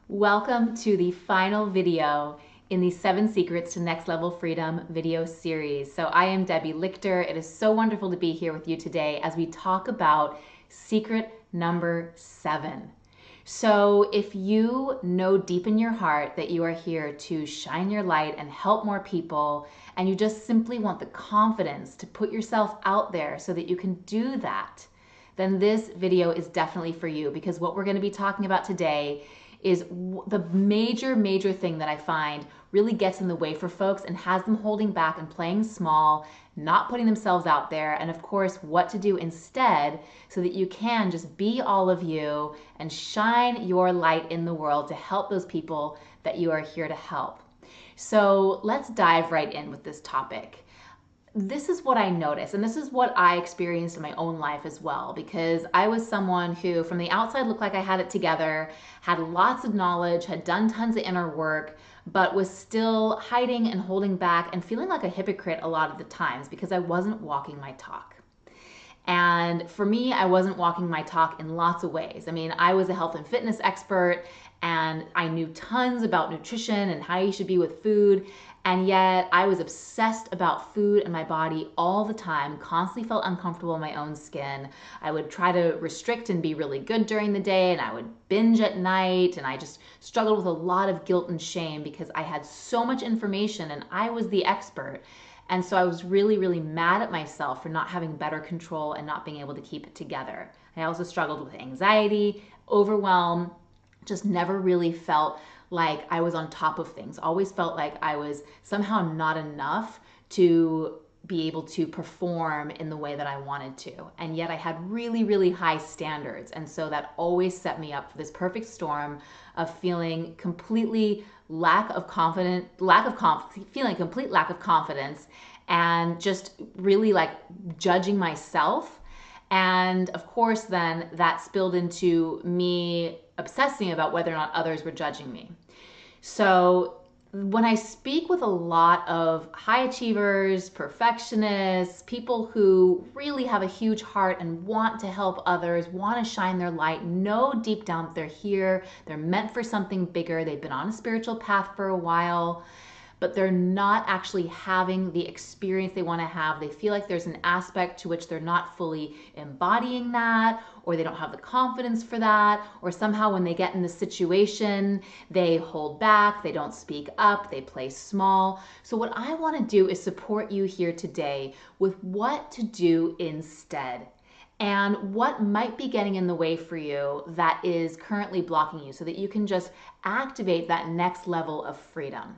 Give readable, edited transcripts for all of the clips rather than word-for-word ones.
Welcome to the final video in the 7 Secrets to Next Level Freedom video series. So I am Debbie Lichter. It is so wonderful to be here with you today as we talk about secret number 7. So if you know deep in your heart that you are here to shine your light and help more people, and you just simply want the confidence to put yourself out there so that you can do that, then this video is definitely for you, because what we're going to be talking about today is the major thing that I find really gets in the way for folks and has them holding back and playing small, not putting themselves out there, and of course what to do instead so that you can just be all of you and shine your light in the world to help those people that you are here to help. So let's dive right in with this topic. This is what I noticed, and this is what I experienced in my own life as well, because I was someone who from the outside looked like I had it together, had lots of knowledge, had done tons of inner work, but was still hiding and holding back and feeling like a hypocrite a lot of the times because I wasn't walking my talk. And for me, I wasn't walking my talk in lots of ways. I mean, I was a health and fitness expert, and I knew tons about nutrition and how you should be with food. And yet I was obsessed about food and my body all the time, constantly felt uncomfortable in my own skin. I would try to restrict and be really good during the day, and I would binge at night. And I just struggled with a lot of guilt and shame because I had so much information and I was the expert. And so I was really mad at myself for not having better control and not being able to keep it together. I also struggled with anxiety, overwhelm, just never really felt like I was on top of things. Always felt like I was somehow not enough to be able to perform in the way that I wanted to. And yet I had really high standards. And so that always set me up for this perfect storm of feeling completely feeling complete lack of confidence, and just really like judging myself. And of course, then that spilled into me obsessing about whether or not others were judging me. So when I speak with a lot of high achievers, perfectionists, people who really have a huge heart and want to help others, want to shine their light, know deep down that they're here, they're meant for something bigger, they've been on a spiritual path for a while, but they're not actually having the experience they want to have. They feel like there's an aspect to which they're not fully embodying that, or they don't have the confidence for that, or somehow when they get in the situation, they hold back, they don't speak up, they play small. So what I want to do is support you here today with what to do instead, and what might be getting in the way for you that is currently blocking you, so that you can just activate that next level of freedom.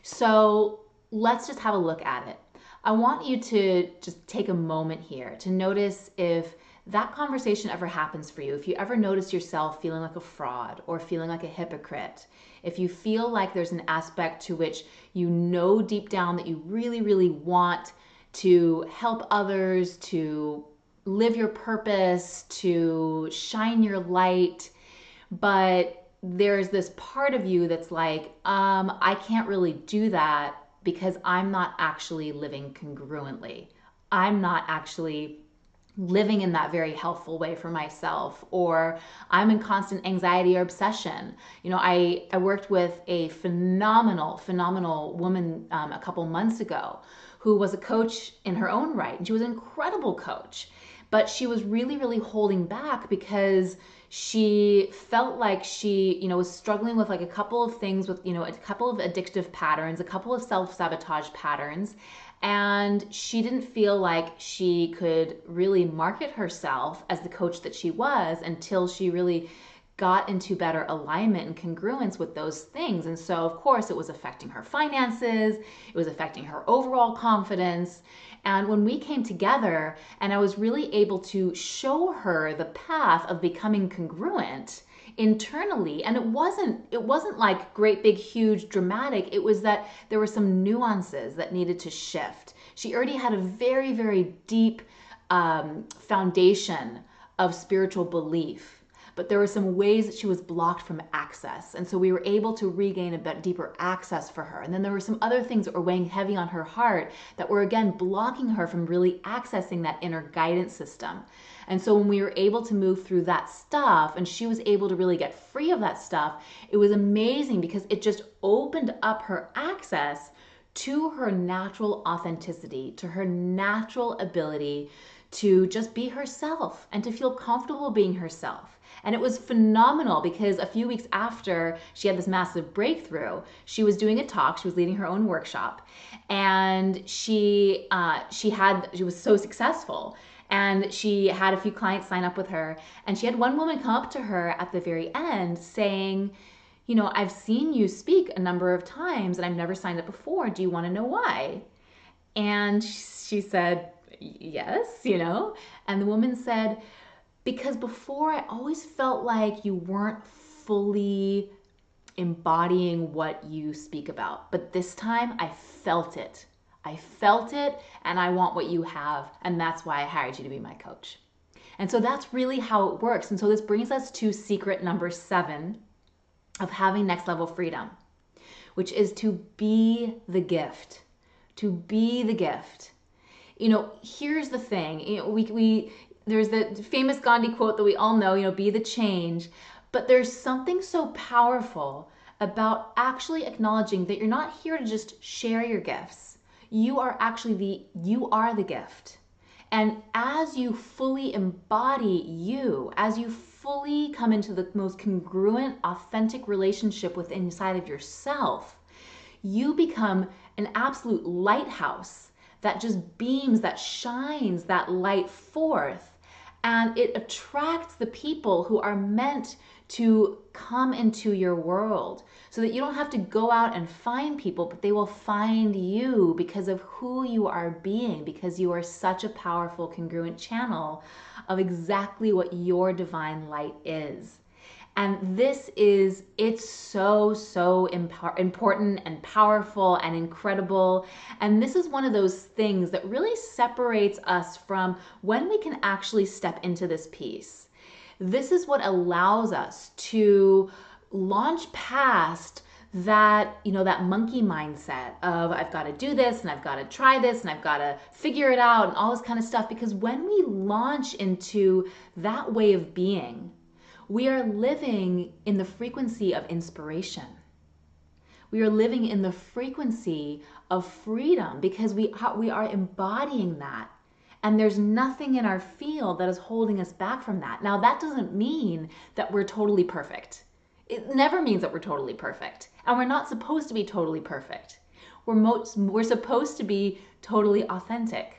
So let's just have a look at it. I want you to just take a moment here to notice if that conversation ever happens for you, if you ever notice yourself feeling like a fraud or feeling like a hypocrite, if you feel like there's an aspect to which you know deep down that you really want to help others, to live your purpose, to shine your light, but there's this part of you that's like, I can't really do that because I'm not actually living congruently. I'm not actually living in that very healthful way for myself, or I'm in constant anxiety or obsession. You know, I worked with a phenomenal woman a couple months ago who was a coach in her own right, and she was an incredible coach, but she was really holding back because she felt like she, was struggling with like a couple of things with, a couple of addictive patterns, a couple of self-sabotage patterns. And she didn't feel like she could really market herself as the coach that she was until she really got into better alignment and congruence with those things. And so, of course, it was affecting her finances, it was affecting her overall confidence. And when we came together and I was really able to show her the path of becoming congruent internally, and it wasn't like great big huge dramatic, it was that there were some nuances that needed to shift. She already had a very deep foundation of spiritual belief, but there were some ways that she was blocked from access. And so we were able to regain a bit deeper access for her. And then there were some other things that were weighing heavy on her heart that were, again, blocking her from really accessing that inner guidance system. And so when we were able to move through that stuff and she was able to really get free of that stuff, it was amazing because it just opened up her access to her natural authenticity, to her natural ability to just be herself and to feel comfortable being herself. And it was phenomenal because a few weeks after she had this massive breakthrough, she was doing a talk, she was leading her own workshop, and she was so successful. And she had a few clients sign up with her, and she had one woman come up to her at the very end saying, you know, I've seen you speak a number of times and I've never signed up before. Do you want to know why? And she said, yes, you know. And the woman said, because before I always felt like you weren't fully embodying what you speak about. But this time I felt it. I felt it and I want what you have. And that's why I hired you to be my coach. And so that's really how it works. And so this brings us to secret number 7 of having next level freedom, which is to be the gift. To be the gift. You know, here's the thing. You know, there's the famous Gandhi quote that we all know, you know, be the change. But there's something so powerful about actually acknowledging that you're not here to just share your gifts. You are the gift. And as you fully embody you, as you fully come into the most congruent, authentic relationship with inside of yourself, you become an absolute lighthouse that just beams, that shines that light forth. And it attracts the people who are meant to come into your world so that you don't have to go out and find people, but they will find you because of who you are being, because you are such a powerful, congruent channel of exactly what your divine light is. And it's so important and powerful and incredible. And this is one of those things that really separates us from when we can actually step into this piece. This is what allows us to launch past that, you know, that monkey mindset of I've got to do this and I've got to try this and I've got to figure it out and all this kind of stuff. Because when we launch into that way of being, we are living in the frequency of inspiration. We are living in the frequency of freedom because we are embodying that. And there's nothing in our field that is holding us back from that. Now, that doesn't mean that we're totally perfect. It never means that we're totally perfect. And we're not supposed to be totally perfect. We're supposed to be totally authentic.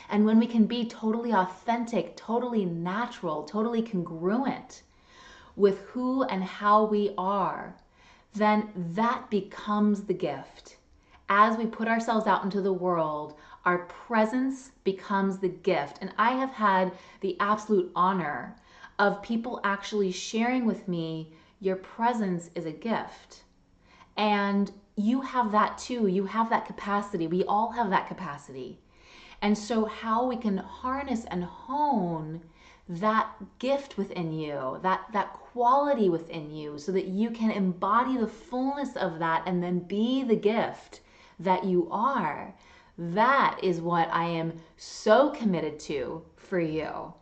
And when we can be totally authentic, totally natural, totally congruent with who and how we are, then that becomes the gift. As we put ourselves out into the world, our presence becomes the gift. And I have had the absolute honor of people actually sharing with me, your presence is a gift. And you have that too. You have that capacity. We all have that capacity. And so how we can harness and hone that gift within you, that quality within you, so that you can embody the fullness of that and then be the gift that you are. That is what I am so committed to for you.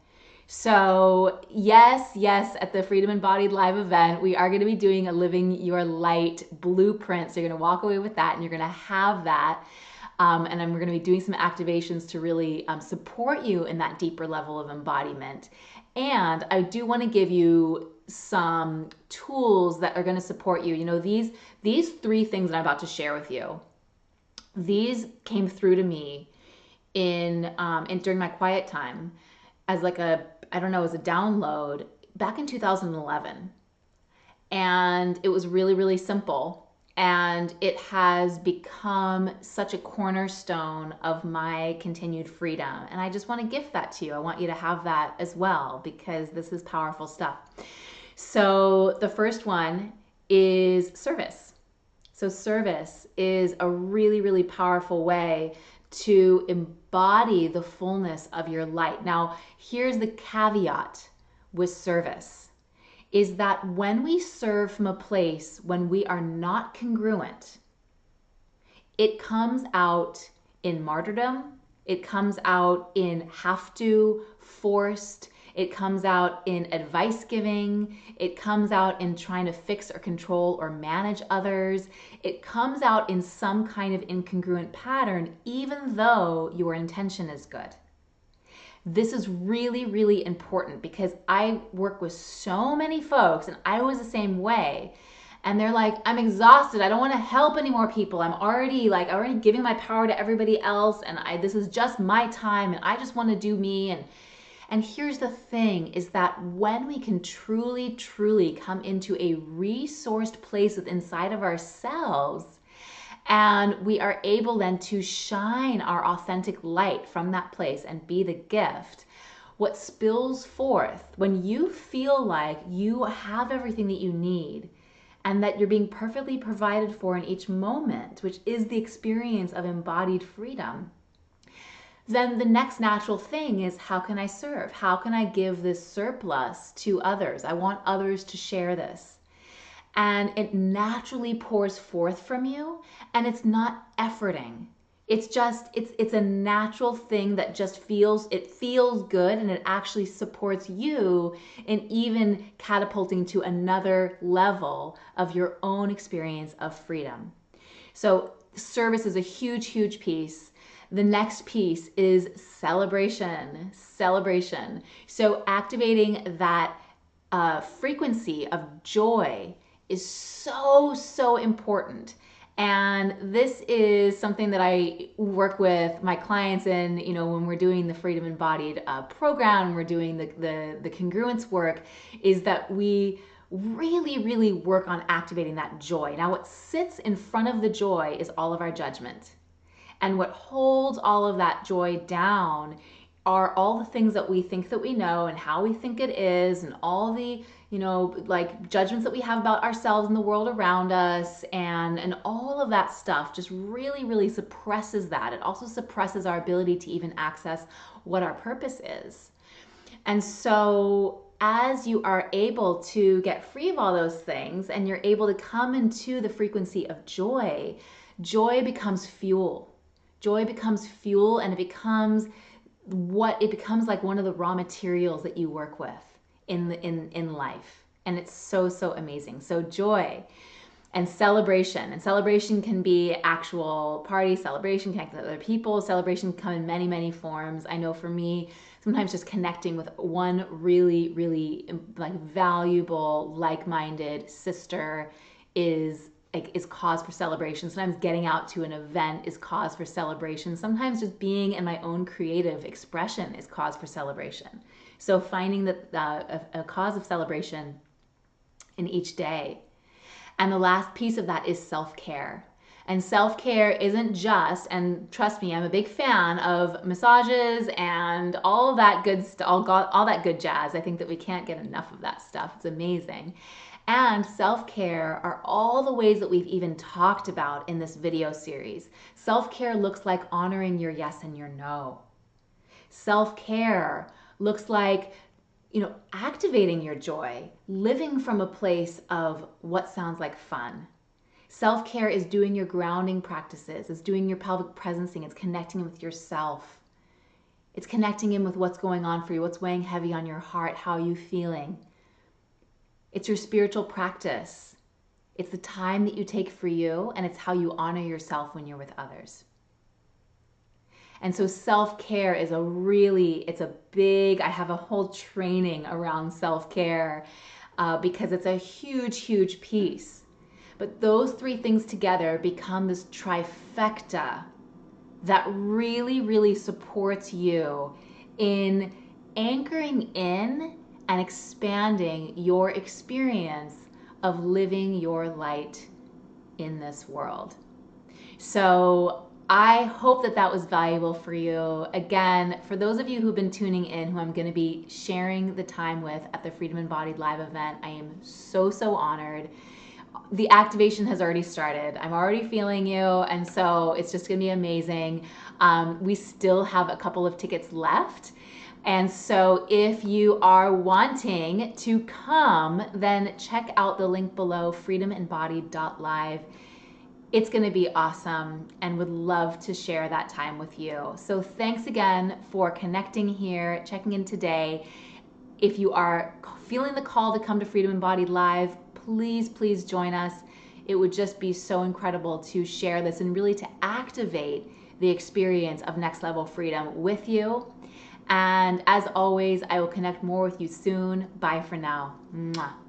So yes, at the Freedom Embodied live event, we are going to be doing a Living Your Light blueprint. So you're going to walk away with that and you're going to have that. And then we're going to be doing some activations to really support you in that deeper level of embodiment. And I do want to give you some tools that are going to support you. You know, these 3 things that I'm about to share with you, these came through to me in during my quiet time as like as a download back in 2011. And it was really, really simple. And it has become such a cornerstone of my continued freedom. And I just want to gift that to you. I want you to have that as well, because this is powerful stuff. So the first one is service. So service is a really, really powerful way to embody the fullness of your light. Now, here's the caveat with service is that when we serve from a place when we are not congruent, it comes out in martyrdom, it comes out in have to, forced, it comes out in advice giving, it comes out in trying to fix or control or manage others, it comes out in some kind of incongruent pattern, even though your intention is good. This is really, really important because I work with so many folks and I was the same way. And they're like, I'm exhausted. I don't want to help any more people. I'm already giving my power to everybody else. And this is just my time and I just want to do me. And here's the thing is that when we can truly, truly come into a resourced place inside of ourselves, and we are able then to shine our authentic light from that place and be the gift, what spills forth when you feel like you have everything that you need and that you're being perfectly provided for in each moment, which is the experience of embodied freedom, then the next natural thing is, how can I serve? How can I give this surplus to others? I want others to share this. And it naturally pours forth from you, and it's not efforting. It's just, it's a natural thing that just feels good, and it actually supports you in even catapulting to another level of your own experience of freedom. So service is a huge, huge piece. The next piece is celebration. So activating that frequency of joy is so, so important. And this is something that I work with my clients in, when we're doing the Freedom Embodied program, we're doing the congruence work, is that we really, really work on activating that joy. Now, what sits in front of the joy is all of our judgment. And what holds all of that joy down are all the things that we think that we know and how we think it is, and all the, judgments that we have about ourselves and the world around us, and all of that stuff just really, really suppresses that. It also suppresses our ability to even access what our purpose is. And so as you are able to get free of all those things and you're able to come into the frequency of joy, joy becomes fuel. Joy becomes fuel, and it becomes like one of the raw materials that you work with in life. And it's so, so amazing. So joy and celebration can be actual party celebration, connecting with other people. Celebration can come in many, many forms. I know for me, sometimes just connecting with one really, really valuable, like-minded sister is cause for celebration. Sometimes getting out to an event is cause for celebration. Sometimes just being in my own creative expression is cause for celebration. So finding a cause of celebration in each day. And the last piece of that is self-care. And self-care isn't just, and trust me, I'm a big fan of massages and all of that good stuff, all that good jazz. I think that we can't get enough of that stuff. It's amazing. And self-care are all the ways that we've even talked about in this video series. Self-care looks like honoring your yes and your no. Self-care looks like, activating your joy, living from a place of what sounds like fun. Self-care is doing your grounding practices, it's doing your pelvic presencing, it's connecting in with yourself. It's connecting in with what's going on for you, what's weighing heavy on your heart, how are you feeling. It's your spiritual practice. It's the time that you take for you, and it's how you honor yourself when you're with others. And so self-care is I have a whole training around self-care because it's a huge, huge piece. But those three things together become this trifecta that really, really supports you in anchoring in and expanding your experience of living your light in this world. So I hope that was valuable for you. Again, for those of you who've been tuning in, who I'm going to be sharing the time with at the Freedom Embodied live event, I am so, so honored. The activation has already started. I'm already feeling you, and so it's just going to be amazing. We still have a couple of tickets left. And so if you are wanting to come, then check out the link below, freedomembodied.live. It's going to be awesome and would love to share that time with you. So thanks again for connecting here, checking in today. If you are feeling the call to come to Freedom Embodied Live, please join us. It would just be so incredible to share this and really to activate the experience of next level freedom with you. And as always, I will connect more with you soon. Bye for now. Mwah.